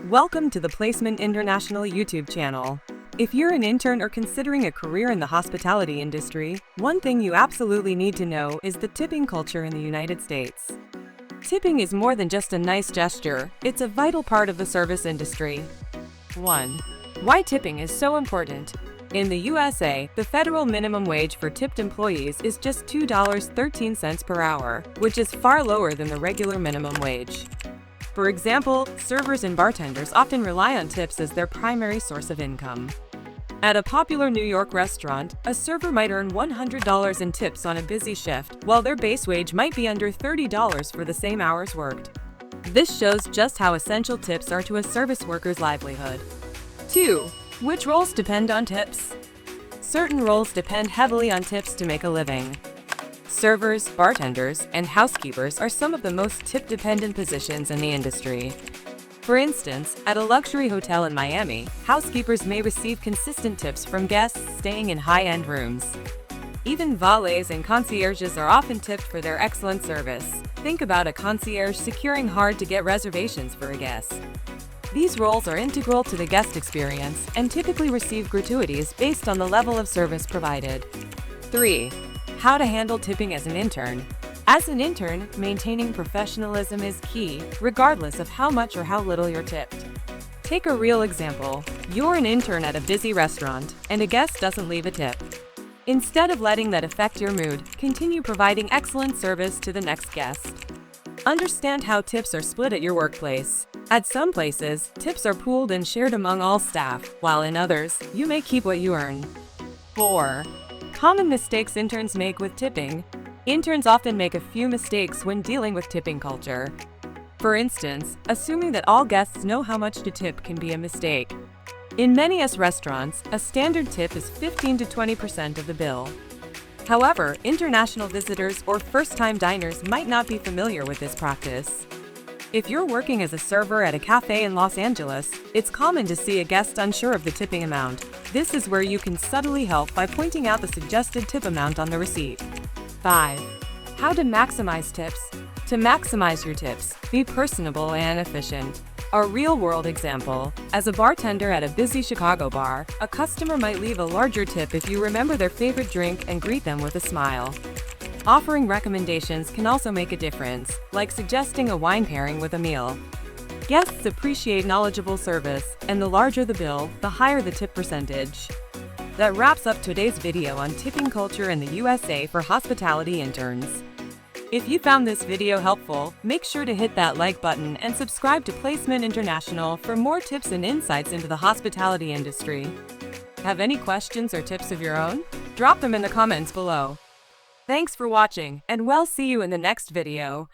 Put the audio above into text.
Welcome to the Placement International YouTube channel. If you're an intern or considering a career in the hospitality industry, one thing you absolutely need to know is the tipping culture in the United States. Tipping is more than just a nice gesture, it's a vital part of the service industry. 1. Why tipping is so important. In the USA, the federal minimum wage for tipped employees is just $2.13 per hour, which is far lower than the regular minimum wage. For example, servers and bartenders often rely on tips as their primary source of income. At a popular New York restaurant, a server might earn $100 in tips on a busy shift, while their base wage might be under $30 for the same hours worked. This shows just how essential tips are to a service worker's livelihood. 2. Which roles depend on tips? Certain roles depend heavily on tips to make a living. Servers, bartenders, and housekeepers are some of the most tip-dependent positions in the industry. For instance, at a luxury hotel in Miami, housekeepers may receive consistent tips from guests staying in high-end rooms. Even valets and concierges are often tipped for their excellent service. Think about a concierge securing hard-to-get reservations for a guest. These roles are integral to the guest experience and typically receive gratuities based on the level of service provided. 3. How to handle tipping as an intern. As an intern, maintaining professionalism is key, regardless of how much or how little you're tipped. Take a real example. You're an intern at a busy restaurant, and a guest doesn't leave a tip. Instead of letting that affect your mood, continue providing excellent service to the next guest. Understand how tips are split at your workplace. At some places, tips are pooled and shared among all staff, while in others, you may keep what you earn. 4. Common mistakes interns make with tipping. Interns often make a few mistakes when dealing with tipping culture. For instance, assuming that all guests know how much to tip can be a mistake. In many US restaurants, a standard tip is 15 to 20% of the bill. However, international visitors or first-time diners might not be familiar with this practice. If you're working as a server at a cafe in Los Angeles, it's common to see a guest unsure of the tipping amount. This is where you can subtly help by pointing out the suggested tip amount on the receipt. 5. How to maximize tips. To maximize your tips, be personable and efficient. A real-world example. As a bartender at a busy Chicago bar, a customer might leave a larger tip if you remember their favorite drink and greet them with a smile. Offering recommendations can also make a difference, like suggesting a wine pairing with a meal. Guests appreciate knowledgeable service, and the larger the bill, the higher the tip percentage. That wraps up today's video on tipping culture in the USA for hospitality interns. If you found this video helpful, make sure to hit that like button and subscribe to Placement International for more tips and insights into the hospitality industry. Have any questions or tips of your own? Drop them in the comments below. Thanks for watching, and we'll see you in the next video.